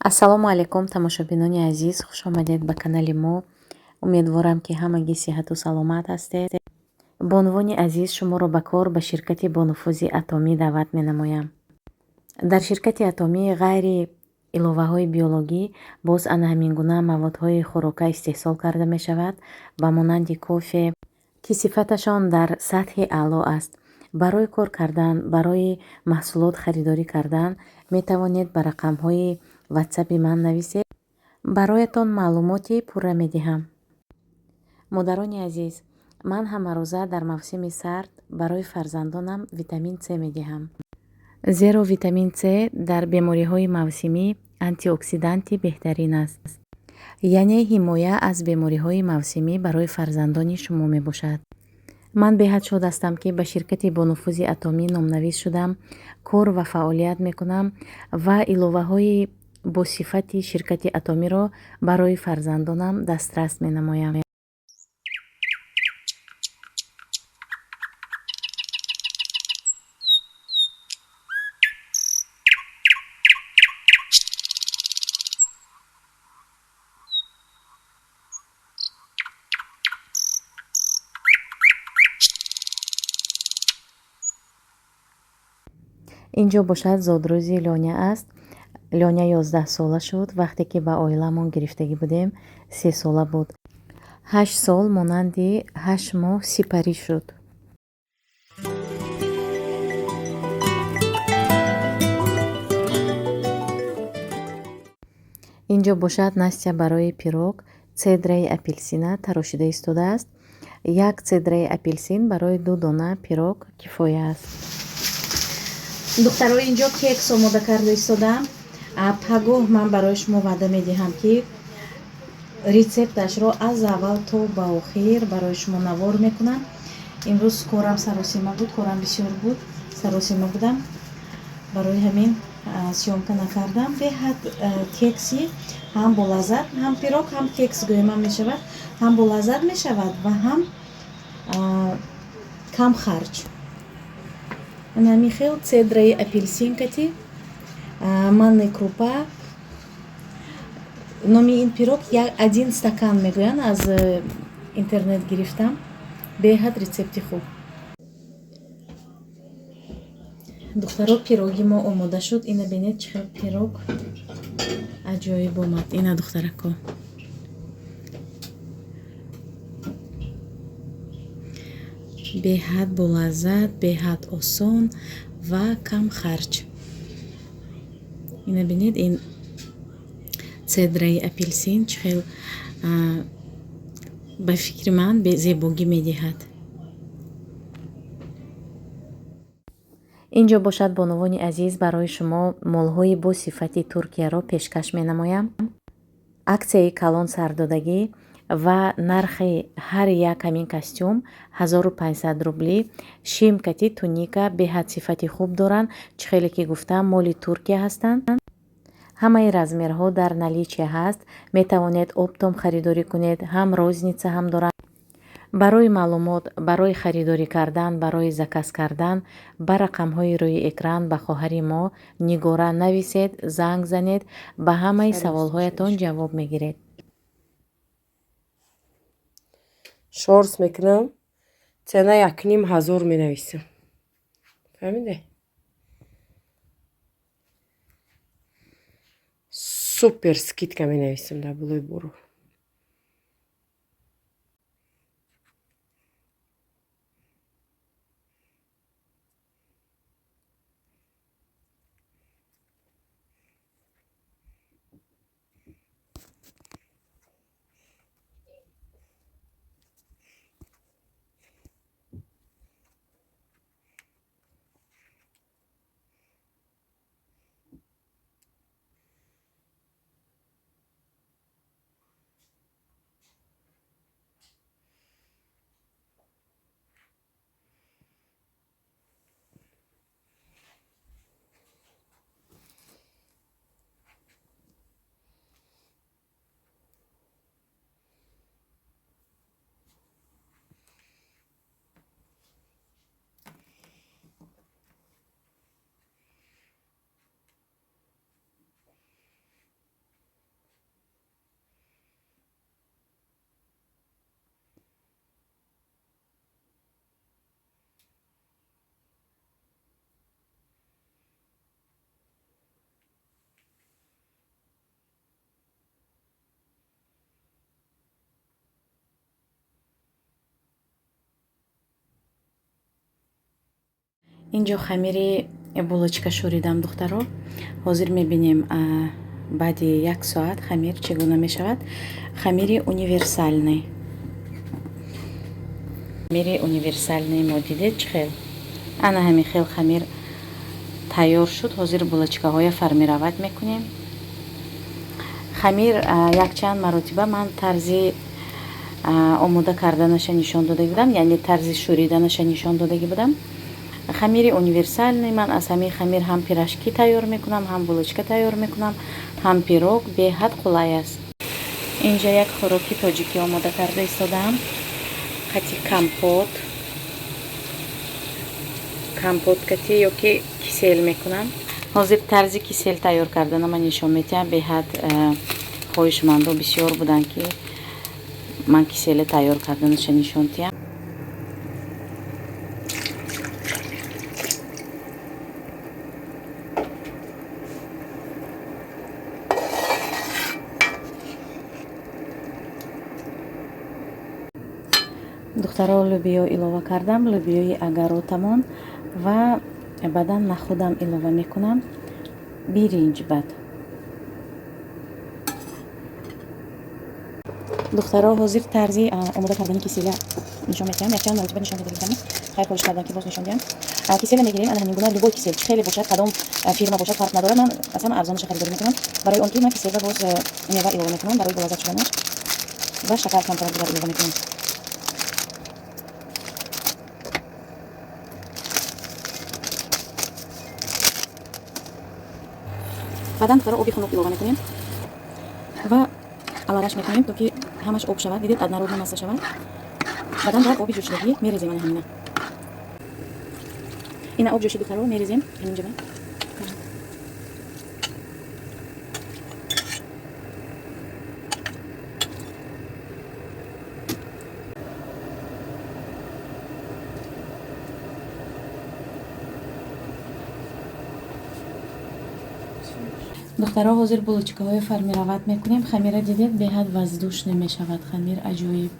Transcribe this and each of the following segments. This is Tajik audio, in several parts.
Ассалому алайкум, тамошобинони азиз, хуш омадед ба канали мо. Умедворам ки ҳамагӣ сиҳату саломат ҳастед. Бонувони азиз, шуморо ба кор ба ширкати бонуфузи Атомӣ даъват менамоям. Дар ширкати Атомӣ ғайри иловаҳои биологӣ боз ана ҳамин гуна маводҳои хӯрока истеҳсол карда мешавад ба монанди кофе, ки сифаташон дар сатҳи аъло аст. Барои кор кардан, барои маҳсулот харидорӣ кардан метавонед ба рақамҳои ватсапи ман нависед. Бароятон маълумоти пурра медиҳам. модарони азиз, ман ҳамарӯза дар мавсими сард барои фарзандонам витамин С медиҳам. зеро витамин С дар бемориҳои мавсимӣ антиоксиданти беҳтарин аст. яъне ҳимоя аз бемориҳои мавсимӣ барои фарзандони шумо мебошад. ман беҳад шод ҳастам, ки ба ширкати бонуфузи Атомӣ номнавис шудам, кор ва фаъолият мекунам ва иловаҳои бо сифати ширкати Атомиро барои фарзандонам дастрас менамоям. инҷо бошад зодрӯзи Лёня аст. Лёня 11 сола шуд. Вақте ки ба оиламон гирифтагӣ будем 3 сола буд. 8 сол монанди 8 моҳ сипарӣ шуд. инҷо бошад Настя барои пирог цедраи апелсина тарошида истодааст. 1 цедраи апелсин барои 2 дона пирог кифоя аст. духтаро, инҷо кекс омода карда истодам. пагоҳ ман барои шумо ваъда медиҳам, ки рецепташро аз аввал то ба охир барои шумо навор мекунам. имрӯз корам саросима буд, корам бисёр буд, саросима будам, барои ҳамин сёмка накардам. беҳад кекси ҳам болаззат, ҳам пирог, ҳам кекс гӯяман мешавад, ҳам болаззат мешавад ва ҳам кам харҷ. намихел цедраи апелсинкати манни крупа. номи ин пирог 1 стакан мегӯянд, аз интернет гирифтам. беҳад рецепти хуб. духтаро, пироги мо омода шуд. ина бинед чӣ хел пирог аҷоиб омад. ина духтарако, беҳад болаззат, беҳад осон ва кам харҷ. ина бинед, ин цедраи апелсин чӣ хел ба фикри ман зебогӣ медиҳад. инҷо бошад, бонувони азиз, барои шумо молҳои бо сифати Туркияро пешкаш менамоям. аксияи калон сардодагӣ ва нархи ҳар як ҳамин костюм 1500 рублӣ. шимкати туника беҳад сифати хуб доранд. чӣ хеле ки гуфтам, моли Туркия ҳастанд. ҳамаи размерҳо дар наличие ҳаст. метавонед оптом харидорӣ кунед, ҳам розница ҳам доранд. барои маълумот, барои харидорӣ кардан, барои заказ кардан ба рақамҳои рӯи экран ба хоҳари мо Нигора нависед, занг занед, ба ҳамаи саволҳоятон ҷавоб мегиред. шорс мекунам, цена 1500 менависам. фаҳмиде? супер скидка менависам дар болои бору. инҷо хамири булочка шӯридам духтаро. Ҳозир мебинем баъди 1 соат хамир чӣ гуна мешавад. Хамири универсальный. Хамири универсальный мо дидед чӣ хел? Ана ҳамин хел хамир тайёр шуд. Ҳозир булочкаҳоя формировать мекунем. хамир якчанд маротиба ман тарзи омода карданаша нишон додаги будам, яъне тарзи шӯриданаша нишон додаги будам. хамири универсальный ман аз ҳамин хамир ҳам пирашки тайёр мекунам, ҳам булочка тайёр мекунам, ҳам пирог. беҳад қулай аст. инҷа як хӯроки тоҷикӣ омода карда истодаам. қати компот кати ёки кисел мекунам. ҳозир тарзи кисел тайёр карданама нишон медиҳам. беҳад хоҳишмандо бисёр буданд ки ман кисели тайёр карданаша нишон диҳам. духтаро лӯбиё илова кардам. лӯбиёи агаротамон ва баъдан нахудам илова мекунам. биринҷ бад. духтаро ҳозир тарзи омода кардани кисела нишон медиҳам. якчанд маротиба нишон дода будам. хайр хоҳиш кардам ки боз нишон диҳам. кисела мегирем. ана ҳамин гуна любой кисел чӣ хеле бошад, кадом фирма бошад фарқ надорад. ман аз ҳама арзонаша харидорӣ мекунам. барои он ки ман кисела боз мева илова мекунам барои болаззат шуданаш ва шакар камтар дигар илова мекунам. баъдан духтаро оби хунук илова мекунем ва алараш мекунем то ки ҳамаш об шавад. дидед однородно масса шавад. баъдан дар оби ҷӯшидагӣ мерезем. ана ҳамина ина об ҷӯшид духтаро мерезем ҳаминҷа. духтаро ҳозир булочкаҳои формировать мекунем. хамира дидед беҳад воздушный мешавад. хамир аҷоиб.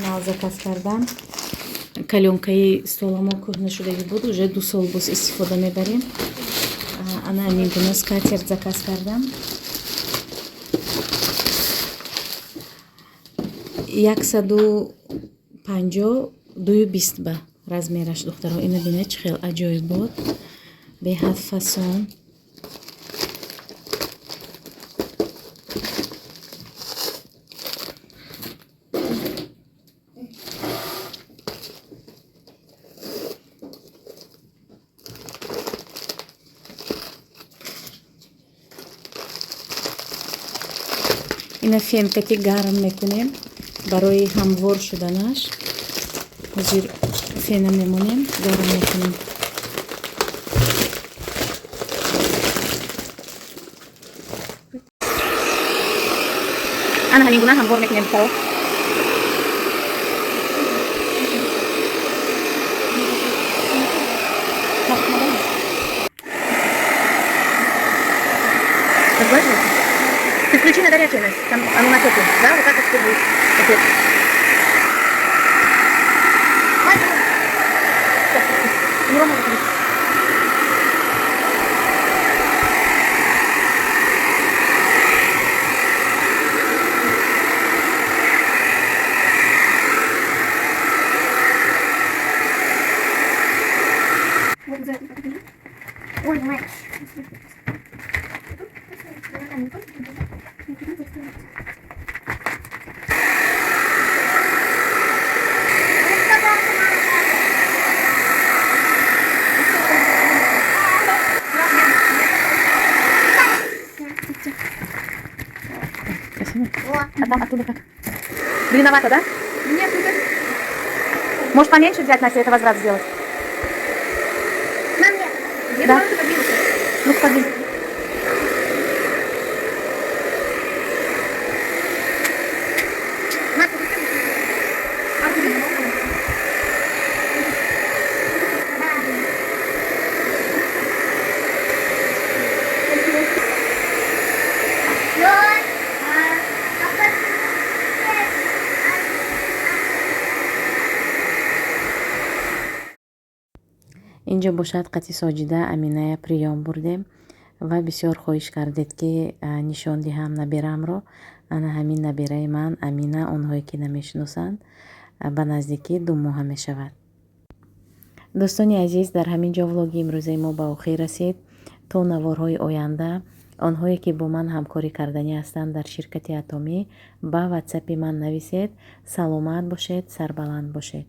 Мал заказ кардам. Калёнкаи столамо кӯҳна шудагӣ буд. уже 2 сол боз истифода мебарем. ана ҳамин гуна скатерть заказ кардам. 150 220 ба размераш духтаро. ина бинед чӣ хел аҷоиб буд. беҳад фасон. ина фенкати гарм мекунем барои ҳамвор шуданаш. ҳозир фена мемонем, гарм мекунем. ана ҳамин гуна ҳамвор мекунем. Разглаживается? Ты включи на горячее, Настя. Там оно на теплое. Да, вот так вот будет. Опять. Не ровно выходить. Ой, мать. Красиво. О, А там оттуда как? Длинновато, да? нет, нет. Можешь поменьше взять, Настя, это возврат сделать. Нам нет. Я Да. Ну, подвинь. инҷо бошад қати соҷида аминая приём бурдем ва бисёр хоҳиш кардед ки нишон диҳам набирамро. ана ҳамин набираи ман Амина, онҳое ки намешиносанд, ба наздикӣ 2 моҳа мешавад. дӯстони азиз, дар ҳамин ҷо влоги имрӯзаи мо ба охир расид. то наворҳои оянда, онҳое ки бо ман ҳамкорӣ карданӣ ҳастанд дар ширкати Атомӣ, ба ватсапи ман нависед. Саломат бошед, сарбаланд бошед.